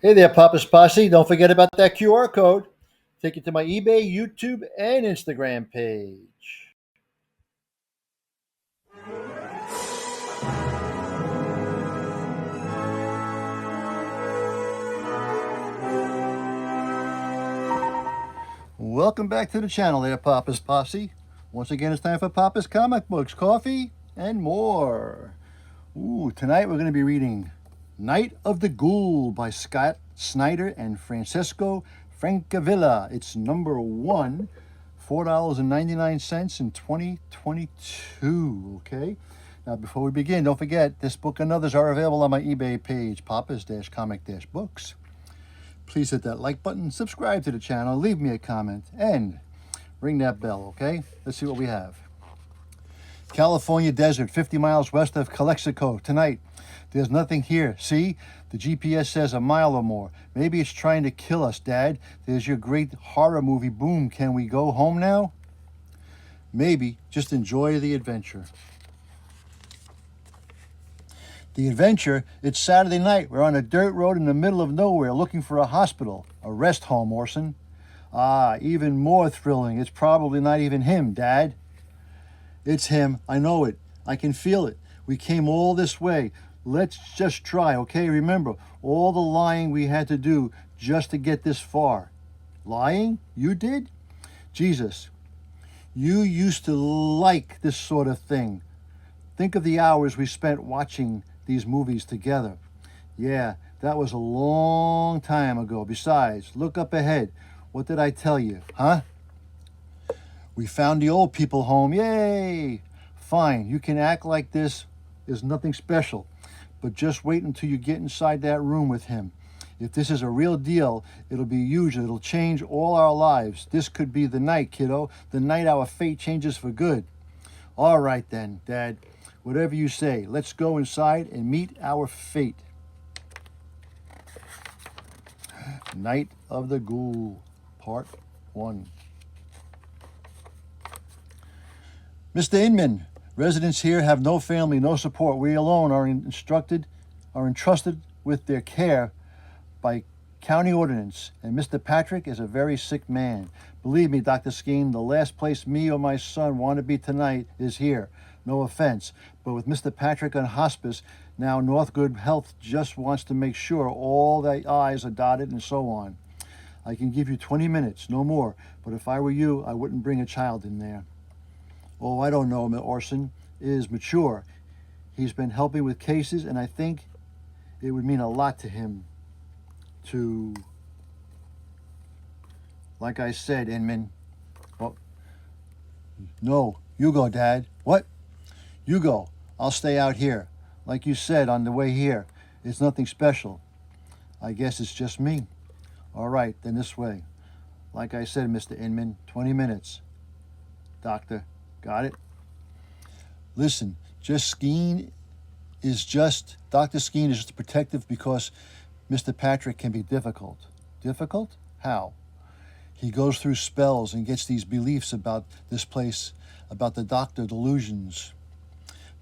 Hey there, Papa's Posse. Don't forget about that QR code. Take you to my eBay, YouTube, and Instagram page. Welcome back to the channel there, Papa's Posse. Once again, it's time for Papa's Comic Books, coffee, and more. Ooh, tonight we're going to be reading Night of the Ghoul by Scott Snyder and Francesco Francavilla. It's number 1, $4.99 in 2022, okay? Now, before we begin, don't forget, this book and others are available on my eBay page, papas-comic-books. Please hit that like button, subscribe to the channel, leave me a comment, and ring that bell, okay? Let's see what we have. California desert, 50 miles west of Calexico. Tonight, there's nothing here. See? The GPS says a mile or more. Maybe it's trying to kill us, Dad. There's your great horror movie, boom. Can we go home now? Maybe. Just enjoy the adventure. The adventure, it's Saturday night. We're on a dirt road in the middle of nowhere looking for a hospital. A rest home, Orson. Ah, even more thrilling. It's probably not even him, Dad. It's him. I know it. I can feel it. We came all this way. Let's just try, okay? Remember, all the lying we had to do just to get this far. Lying? You did? Jesus, you used to like this sort of thing. Think of the hours we spent watching these movies together. Yeah, that was a long time ago. Besides, look up ahead. What did I tell you, huh? We found the old people home. Yay! Fine, you can act like this is nothing special. But just wait until you get inside that room with him. If this is a real deal, it'll be huge. It'll change all our lives. This could be the night, kiddo. The night our fate changes for good. All right then, Dad. Whatever you say. Let's go inside and meet our fate. Night of the Ghoul, Part 1. Mr. Inman, residents here have no family, no support. We alone are entrusted with their care by county ordinance, and Mr. Patrick is a very sick man. Believe me, Dr. Skeen, the last place me or my son want to be tonight is here. No offense, but with Mr. Patrick on hospice, now Northgood Health just wants to make sure all the I's are dotted and so on. I can give you 20 minutes, no more, but if I were you, I wouldn't bring a child in there. Oh, I don't know, Orson is mature. He's been helping with cases, and I think it would mean a lot to him to, like I said, Inman. Oh, no, you go, Dad. What? You go. I'll stay out here. Like you said on the way here, it's nothing special. I guess it's just me. All right, then this way. Like I said, Mr. Inman, 20 minutes. Doctor. Got it? Listen, Dr. Skeen is just protective because Mr. Patrick can be difficult. Difficult? How? He goes through spells and gets these beliefs about this place, about the doctor delusions.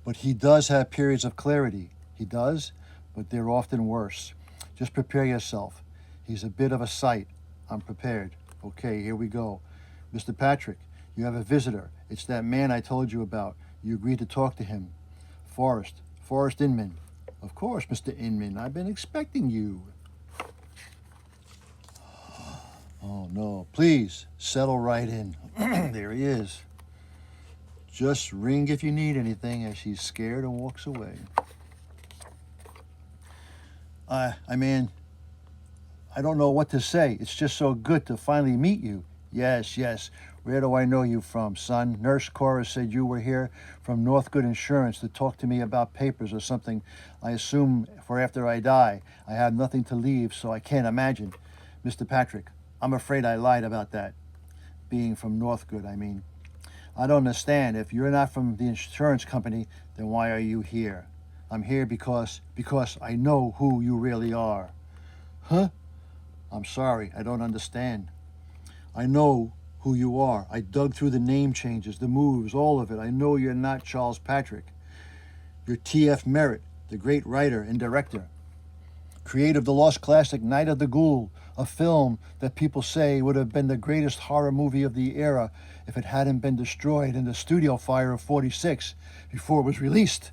But he does have periods of clarity. He does, but they're often worse. Just prepare yourself. He's a bit of a sight. I'm prepared. Okay, here we go. Mr. Patrick, you have a visitor. It's that man I told you about. You agreed to talk to him. Forrest Inman. Of course, Mr. Inman. I've been expecting you. Oh, no. Please, settle right in. There he is. Just ring if you need anything as she's scared and walks away. I mean, I don't know what to say. It's just so good to finally meet you. Yes. Where do I know you from, son? Nurse Cora said you were here from Northgood Insurance to talk to me about papers or something. I assume for after I die. I have nothing to leave, so I can't imagine. Mr. Patrick, I'm afraid I lied about that. Being from Northgood, I mean. I don't understand. If you're not from the insurance company, then why are you here? I'm here because I know who you really are. Huh? I'm sorry, I don't understand. I know who you are. I dug through the name changes, the moves, all of it. I know you're not Charles Patrick. You're T.F. Merritt, the great writer and director. creator of the lost classic Night of the Ghoul, a film that people say would have been the greatest horror movie of the era if it hadn't been destroyed in the studio fire of '46 before it was released.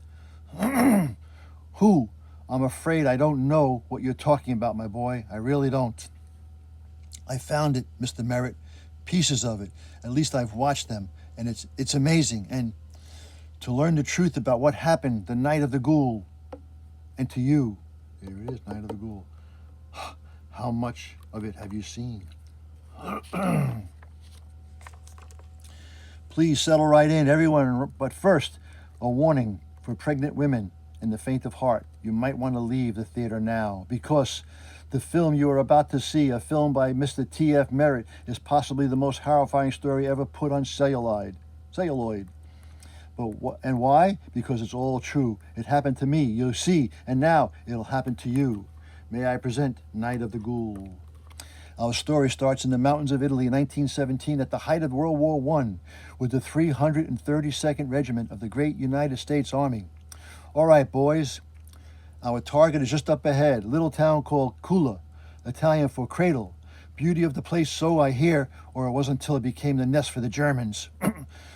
Who? I'm afraid I don't know what you're talking about, my boy. I really don't. I found it, Mr. Merritt, pieces of it. At least I've watched them, and it's amazing. And to learn the truth about what happened the night of the Ghoul, and to you, here it is, Night of the Ghoul. How much of it have you seen? Please settle right in, everyone. But first, a warning for pregnant women and the faint of heart. You might want to leave the theater now, because the film you are about to see, a film by Mr. T.F. Merritt, is possibly the most horrifying story ever put on celluloid. And why? Because it's all true. It happened to me, you see, and now it'll happen to you. May I present Night of the Ghoul. Our story starts in the mountains of Italy in 1917 at the height of World War I with the 332nd Regiment of the great United States Army. All right, boys, our target is just up ahead, a little town called Kula, Italian for cradle. Beauty of the place, so I hear, or it wasn't until it became the nest for the Germans.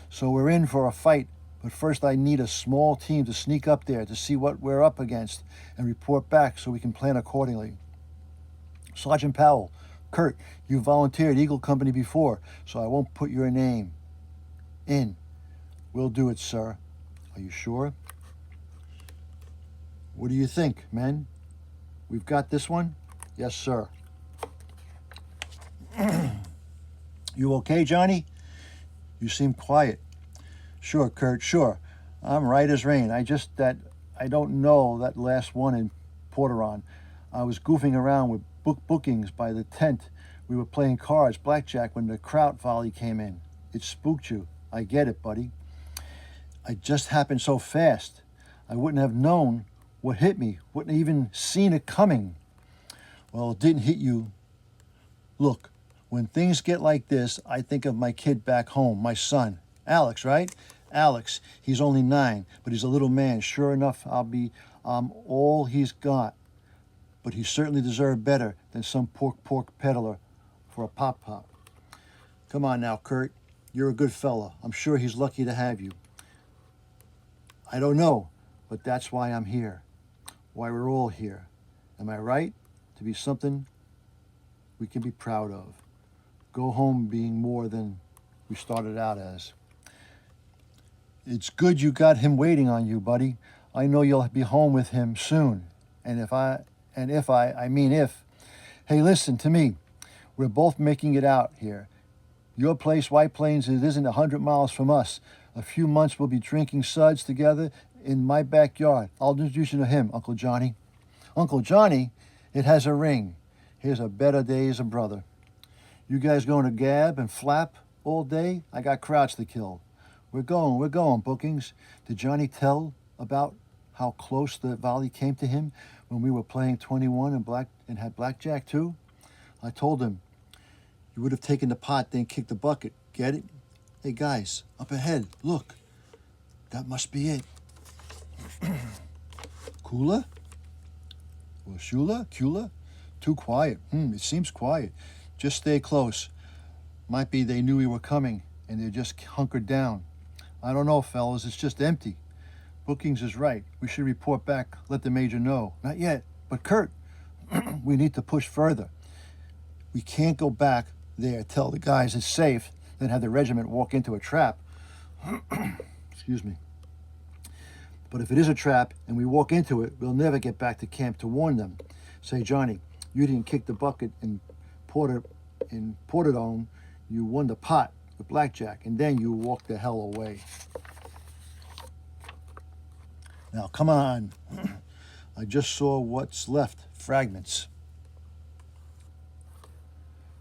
So we're in for a fight, but first I need a small team to sneak up there to see what we're up against and report back so we can plan accordingly. Sergeant Powell, Kurt, you volunteered Eagle Company before, so I won't put your name in. We'll do it, sir. Are you sure? What do you think, men? We've got this one? Yes, sir. You okay, Johnny? You seem quiet. Sure, Kurt, sure. I'm right as rain. I don't know that last one in Porteron. I was goofing around with bookings by the tent. We were playing cards, blackjack, when the kraut volley came in. It spooked you. I get it, buddy. It just happened so fast. I wouldn't have known what hit me, wouldn't have even seen it coming. Well, it didn't hit you. Look, when things get like this, I think of my kid back home, my son. Alex, right? Alex, he's only 9, but he's a little man. Sure enough, I'll be all he's got. But he certainly deserved better than some pork peddler for a pop-pop. Come on now, Kurt. You're a good fella. I'm sure he's lucky to have you. I don't know, but that's why I'm here. Why we're all here. Am I right? To be something we can be proud of. Go home being more than we started out as. It's good you got him waiting on you, buddy. I know you'll be home with him soon. And if, hey, listen to me. We're both making it out here. Your place, White Plains, it isn't 100 miles from us. A few months we'll be drinking suds together in my backyard. I'll introduce you to him, Uncle Johnny. Uncle Johnny, it has a ring. Here's a better day as a brother. You guys going to gab and flap all day? I got crowds to kill. We're going, bookings. Did Johnny tell about how close the volley came to him when we were playing 21 and had blackjack too? I told him, you would have taken the pot, then kicked the bucket. Get it? Hey guys, up ahead, look. That must be it. Kula? Or Shula? Kula? Too quiet. It seems quiet. Just stay close. Might be they knew we were coming and they're just hunkered down. I don't know, fellas. It's just empty. Bookings is right. We should report back, let the major know. Not yet. But Kurt, we need to push further. We can't go back there, tell the guys it's safe, then have the regiment walk into a trap. Excuse me. But if it is a trap and we walk into it, we'll never get back to camp to warn them. Say, Johnny, you didn't kick the bucket in Portadone. You won the pot with blackjack, and then you walked the hell away. Now, come on. I just saw what's left, fragments.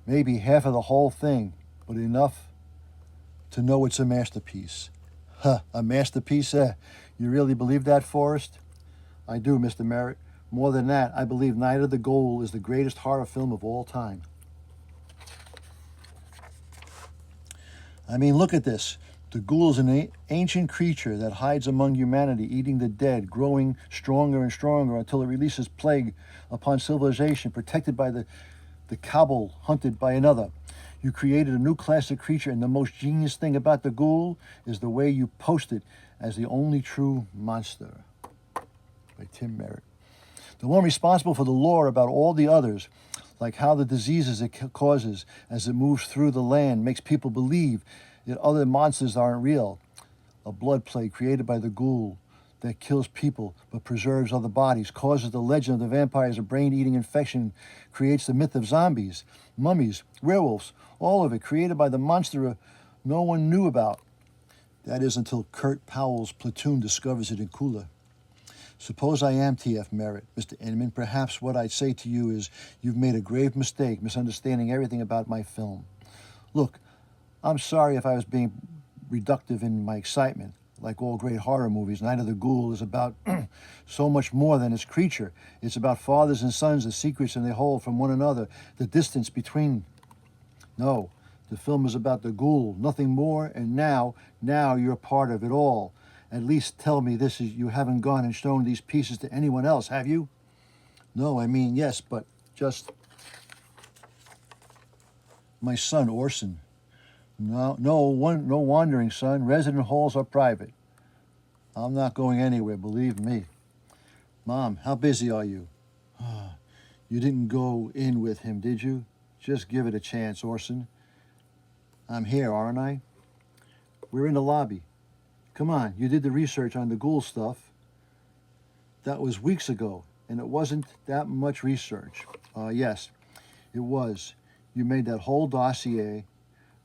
Maybe half of the whole thing, but enough to know it's a masterpiece. A masterpiece? You really believe that, Forrest? I do, Mr. Merritt. More than that, I believe Night of the Ghoul is the greatest horror film of all time. I mean, look at this. The ghoul is an ancient creature that hides among humanity, eating the dead, growing stronger and stronger until it releases plague upon civilization, protected by the cabal, hunted by another. You created a new classic creature, and the most genius thing about the ghoul is the way you post it as the only true monster. By Tim Merritt. The one responsible for the lore about all the others, like how the diseases it causes as it moves through the land makes people believe that other monsters aren't real. A blood plague created by the ghoul that kills people but preserves other bodies, causes the legend of the vampire as a brain-eating infection, creates the myth of zombies, mummies, werewolves, all of it created by the monster no one knew about. That is until Kurt Powell's platoon discovers it in Kula. Suppose I am T.F. Merritt, Mr. Inman. Perhaps what I'd say to you is you've made a grave mistake, misunderstanding everything about my film. Look, I'm sorry if I was being reductive in my excitement. Like all great horror movies, Night of the Ghoul is about so much more than its creature. It's about fathers and sons, the secrets they hold from one another, the distance between. No, the film is about the ghoul, nothing more, and now you're part of it all. At least tell me this is you haven't gone and shown these pieces to anyone else, have you? No, I mean, yes, but just my son, Orson. No wandering, son. Resident halls are private. I'm not going anywhere, believe me. Mom, how busy are you? You didn't go in with him, did you? Just give it a chance, Orson. I'm here, aren't I? We're in the lobby. Come on, you did the research on the ghoul stuff. That was weeks ago, and it wasn't that much research. Yes, it was. You made that whole dossier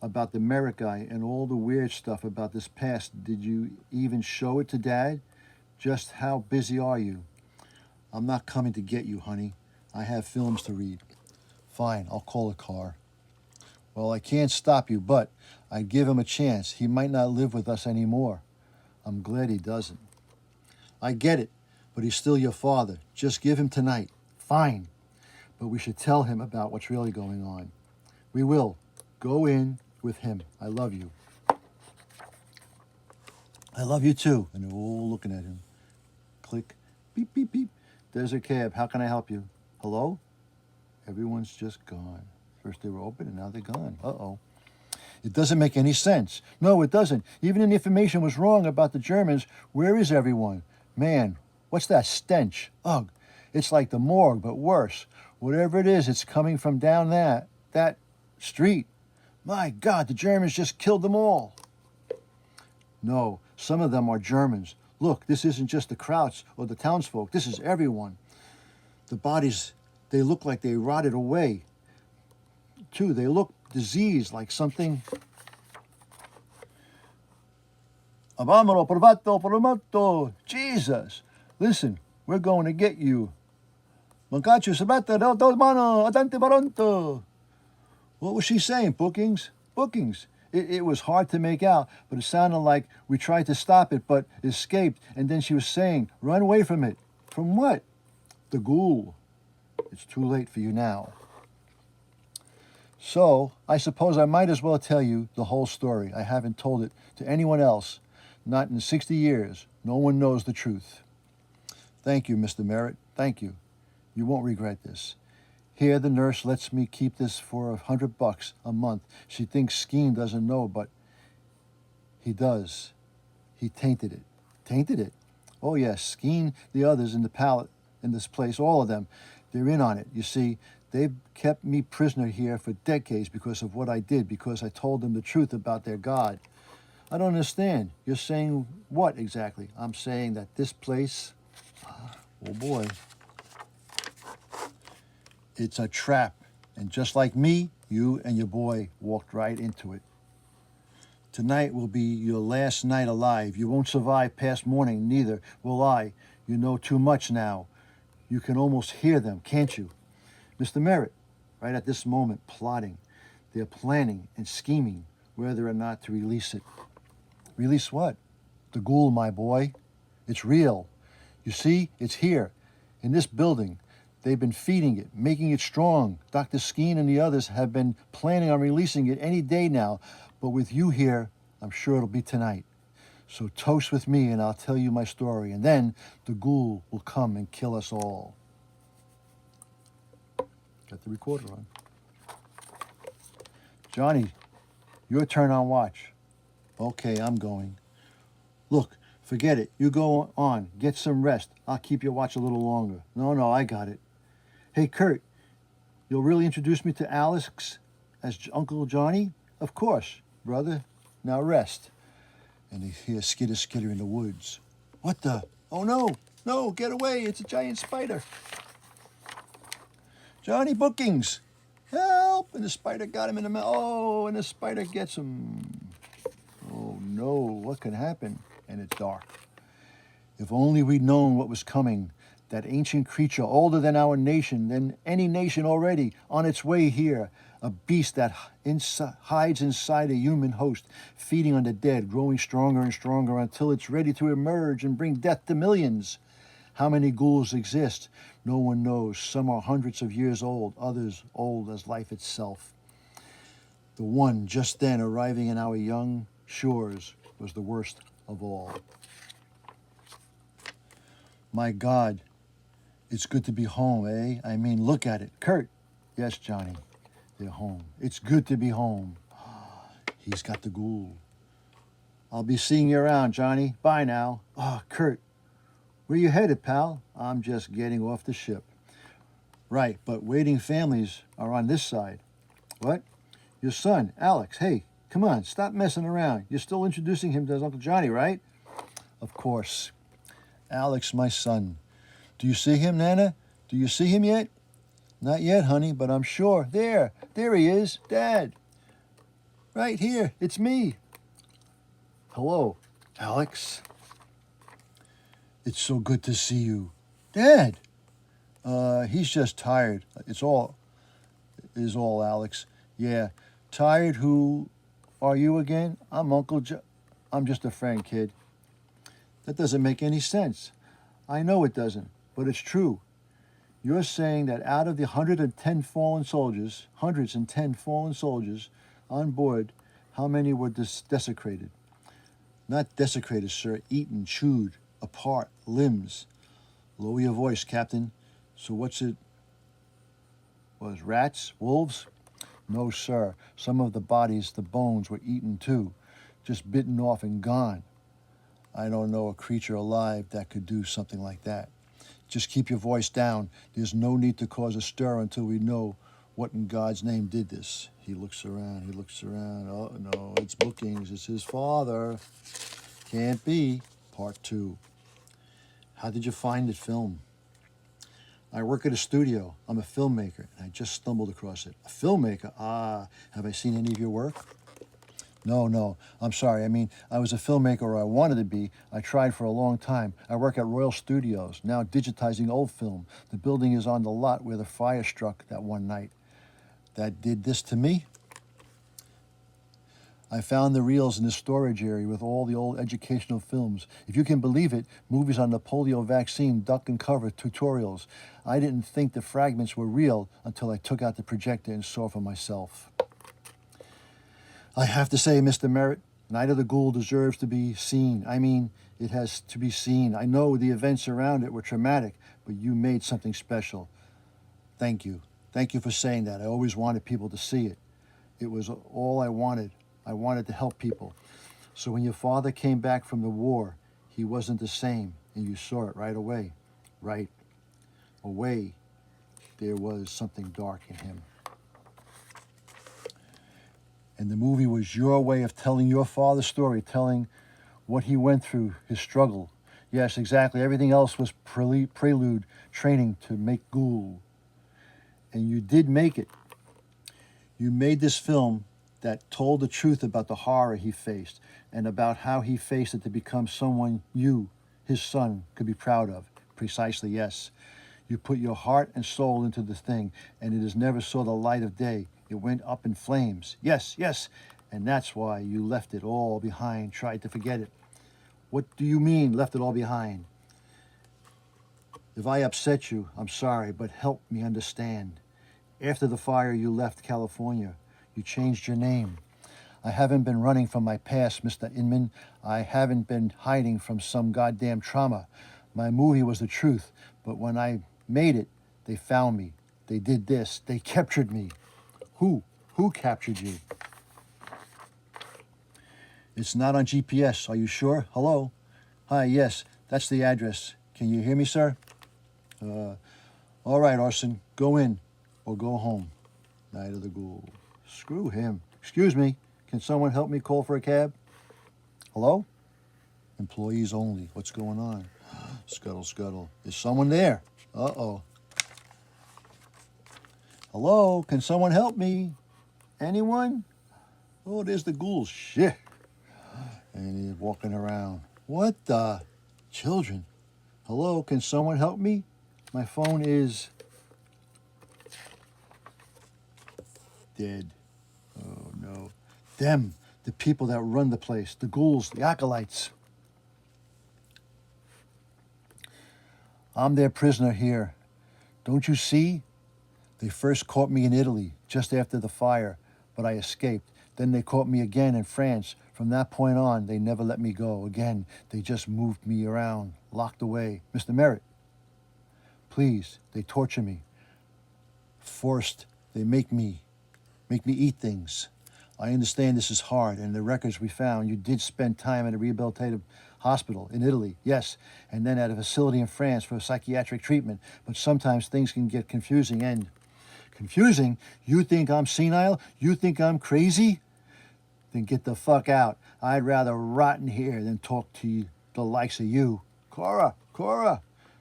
about the Merritt guy and all the weird stuff about this past. Did you even show it to Dad? Just how busy are you? I'm not coming to get you, honey. I have films to read. Fine, I'll call a car. Well, I can't stop you, but I'd give him a chance. He might not live with us anymore. I'm glad he doesn't. I get it, but he's still your father. Just give him tonight. Fine. But we should tell him about what's really going on. We will. Go in with him. I love you. I love you too. And they're all looking at him. Click. Beep, beep, beep. There's a cab. How can I help you? Hello? Everyone's just gone. First they were open and now they're gone. Uh-oh. It doesn't make any sense. No, it doesn't. Even if the information was wrong about the Germans, where is everyone? Man, what's that stench? Ugh. It's like the morgue, but worse. Whatever it is, it's coming from down that street. My God, the Germans just killed them all. No, some of them are Germans. Look, this isn't just the Krauts or the townsfolk. This is everyone. The bodies, they look like they rotted away. Too, they look diseased, like something. Abamaro, provato. Jesus, listen, we're going to get you. Mancacho, sabata, del mano, adante baronto. What was she saying? Bookings? Bookings. It was hard to make out, but it sounded like we tried to stop it, but escaped. And then she was saying, run away from it. From what? The ghoul. It's too late for you now. So, I suppose I might as well tell you the whole story. I haven't told it to anyone else. Not in 60 years. No one knows the truth. Thank you, Mr. Merritt. Thank you. You won't regret this. Here, the nurse lets me keep this for $100 a month. She thinks Skeen doesn't know, but he does. He tainted it. Tainted it? Oh, yes. Skeen, the others in the pallet, in this place, all of them, they're in on it. You see, they've kept me prisoner here for decades because of what I did, because I told them the truth about their God. I don't understand. You're saying what exactly? I'm saying that this place, oh boy, it's a trap. And just like me, you and your boy walked right into it. Tonight will be your last night alive. You won't survive past morning, neither will I. You know too much now. You can almost hear them, can't you? Mr. Merritt, right at this moment, plotting. They're planning and scheming whether or not to release it. Release what? The ghoul, my boy. It's real. You see, it's here, in this building. They've been feeding it, making it strong. Dr. Skeen and the others have been planning on releasing it any day now. But with you here, I'm sure it'll be tonight. So toast with me and I'll tell you my story, and then the ghoul will come and kill us all. Got the recorder on. Johnny, your turn on watch. Okay, I'm going. Look, forget it. You go on. Get some rest. I'll keep your watch a little longer. No, I got it. Hey, Kurt, you'll really introduce me to Alex as Uncle Johnny? Of course, brother. Now rest. And he hears skitter in the woods. What the? Oh, no, get away. It's a giant spider. Johnny, bookings. Help! And the spider got him in the mouth. Oh, and the spider gets him. Oh, no, what could happen? And it's dark. If only we'd known what was coming. That ancient creature, older than our nation, than any nation already, on its way here. A beast that hides inside a human host, feeding on the dead, growing stronger and stronger until it's ready to emerge and bring death to millions. How many ghouls exist? No one knows. Some are hundreds of years old, others old as life itself. The one just then arriving in our young shores was the worst of all. My God, it's good to be home, eh? I mean, look at it. Kurt. Yes, Johnny, they're home. It's good to be home. He's got the ghoul. I'll be seeing you around, Johnny. Bye now. Kurt, where you headed, pal? I'm just getting off the ship. Right, but waiting families are on this side. What? Your son, Alex. Hey, come on, stop messing around. You're still introducing him as Uncle Johnny, right? Of course. Alex, my son. Do you see him, Nana? Do you see him yet? Not yet, honey, but I'm sure. There he is, Dad. Right here, it's me. Hello, Alex. It's so good to see you. Dad! He's just tired. Is all, Alex. Yeah, tired. Who are you again? I'm I'm just a friend, kid. That doesn't make any sense. I know it doesn't, but it's true. You're saying that out of the 110 fallen soldiers, 110 fallen soldiers on board, how many were desecrated? Not desecrated, sir. Eaten, chewed, apart, limbs. Lower your voice, Captain. So what's it? Was rats? Wolves? No, sir. Some of the bodies, the bones, were eaten too. Just bitten off and gone. I don't know a creature alive that could do something like that. Just keep your voice down. There's no need to cause a stir until we know what in God's name did this. He looks around. Oh, no, it's bookings. It's his father. Can't be. Part 2. How did you find it filmed? I work at a studio. I'm a filmmaker, and I just stumbled across it. A filmmaker? Have I seen any of your work? No, I'm sorry. I mean, I was a filmmaker, or I wanted to be. I tried for a long time. I work at Royal Studios, now digitizing old film. The building is on the lot where the fire struck that one night. That did this to me? I found the reels in the storage area with all the old educational films. If you can believe it, movies on the polio vaccine, duck and cover tutorials. I didn't think the fragments were real until I took out the projector and saw for myself. I have to say, Mr. Merritt, Night of the Ghoul deserves to be seen. I mean, it has to be seen. I know the events around it were traumatic, but you made something special. Thank you. Thank you for saying that. I always wanted people to see it. It was all I wanted. I wanted to help people. So when your father came back from the war, he wasn't the same, and you saw it right away. Right away, there was something dark in him. And the movie was your way of telling your father's story, telling what he went through, his struggle. Yes, exactly. Everything else was prelude, training to make Ghoul. And you did make it. You made this film that told the truth about the horror he faced and about how he faced it to become someone you, his son, could be proud of. Precisely, yes. You put your heart and soul into the thing, and it has never saw the light of day. It went up in flames. Yes. And that's why you left it all behind, tried to forget it. What do you mean, left it all behind? If I upset you, I'm sorry, but help me understand. After the fire, you left California. You changed your name. I haven't been running from my past, Mr. Inman. I haven't been hiding from some goddamn trauma. My movie was the truth, but when I made it, they found me. They did this. They captured me. Who? Who captured you? It's not on GPS. Are you sure? Hello? Hi, yes, that's the address. Can you hear me, sir? All right, Orson, go in or go home. Night of the Ghoul. Screw him. Excuse me, can someone help me call for a cab? Hello? Employees only. What's going on? Scuttle, scuttle. Is someone there? Uh-oh. Hello? Can someone help me? Anyone? Oh, there's the Ghoul. Shit. And he's walking around. What the? Children. Hello? Can someone help me? My phone is dead. Oh, no. Them. The people that run the place. The ghouls. The acolytes. I'm their prisoner here. Don't you see? They first caught me in Italy, just after the fire, but I escaped. Then they caught me again in France. From that point on, they never let me go. Again, they just moved me around, locked away. Mr. Merritt, please, they torture me. Forced, they make me eat things. I understand this is hard, and the records we found, you did spend time at a rehabilitative hospital in Italy, yes, and then at a facility in France for psychiatric treatment. But sometimes things can get confusing and... Confusing? You think I'm senile? You think I'm crazy? Then get the fuck out. I'd rather rot in here than talk to you, the likes of you. Cora!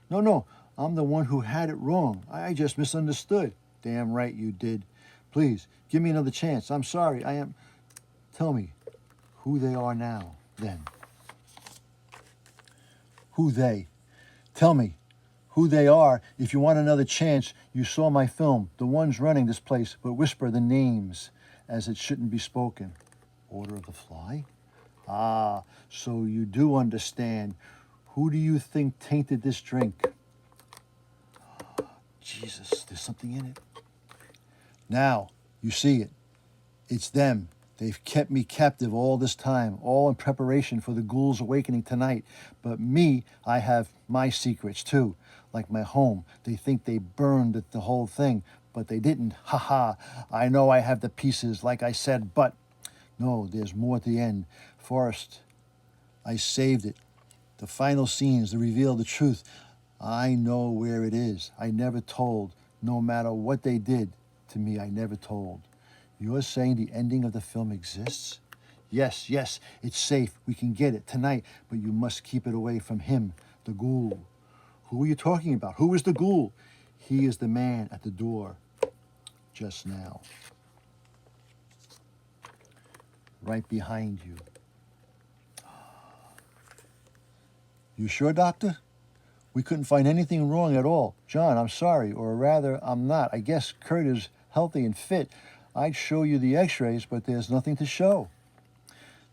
No, I'm the one who had it wrong. I just misunderstood. Damn right you did. Please, give me another chance. I'm sorry, I am... Tell me who they are now, then. Who they? Tell me who they are. If you want another chance, you saw my film. The ones running this place, but whisper the names as it shouldn't be spoken. Order of the Fly? Ah, so you do understand. Who do you think tainted this drink? Jesus, there's something in it. Now, you see it. It's them. They've kept me captive all this time, all in preparation for the Ghoul's awakening tonight. But me, I have my secrets too, like my home. They think they burned the whole thing, but they didn't. Ha ha. I know I have the pieces, like I said, but no, there's more at the end. Forrest, I saved it. The final scenes, to reveal the truth. I know where it is. I never told. No matter what they did to me, I never told. You're saying the ending of the film exists? Yes, it's safe. We can get it tonight, but you must keep it away from him, the Ghoul. Who are you talking about? Who is the Ghoul? He is the man at the door just now. Right behind you. You sure, Doctor? We couldn't find anything wrong at all. John, I'm sorry, or rather, I'm not. I guess Kurt is healthy and fit. I'd show you the x-rays, but there's nothing to show.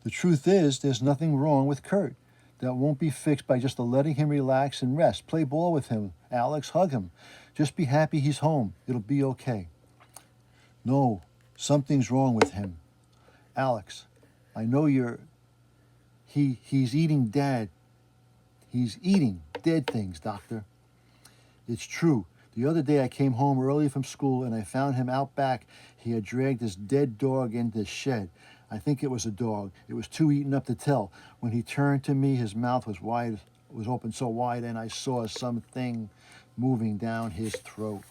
The truth is, there's nothing wrong with Kurt. That won't be fixed by just letting him relax and rest. Play ball with him. Alex, hug him. Just be happy he's home. It'll be okay. No, something's wrong with him. Alex, I know he's eating Dad. He's eating dead things, Doctor. It's true. The other day I came home early from school and I found him out back. He had dragged this dead dog into the shed. I think it was a dog. It was too eaten up to tell. When he turned to me, his mouth was open so wide, and I saw something moving down his throat.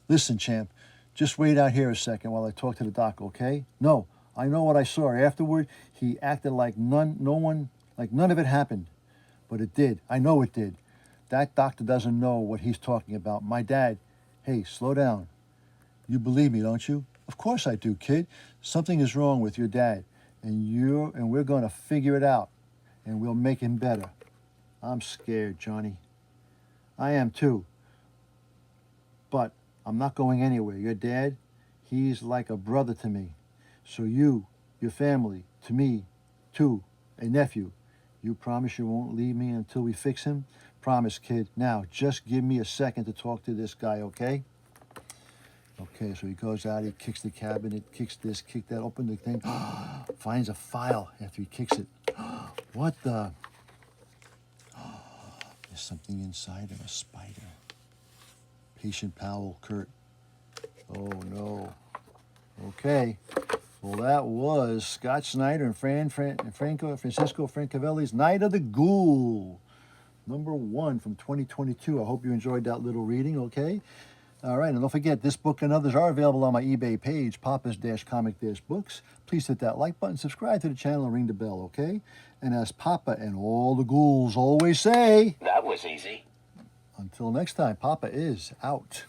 Listen, champ, just wait out here a second while I talk to the doc, okay? No, I know what I saw. Afterward, he acted like none of it happened. But it did. I know it did. That doctor doesn't know what he's talking about. My dad, hey, slow down. You believe me, don't you? Of course I do, kid. Something is wrong with your dad, and we're going to figure it out, and we'll make him better. I'm scared, Johnny. I am too. But I'm not going anywhere. Your dad, he's like a brother to me. So you, your family, to me, too, a nephew. You promise you won't leave me until we fix him? Promise, kid. Now, just give me a second to talk to this guy, okay? Okay, so he goes out, he kicks the cabinet, kicks this, kick that, open the thing, finds a file after he kicks it. What the? There's something inside of a spider. Patient Powell, Kurt. Oh no. Okay. Well, that was Scott Snyder and Francisco Francavelli's Night of the Ghoul, #1 from 2022. I hope you enjoyed that little reading, okay? All right, and don't forget, this book and others are available on my eBay page, papas-comic-books. Please hit that like button, subscribe to the channel, and ring the bell, okay? And as Papa and all the ghouls always say... That was easy. Until next time, Papa is out.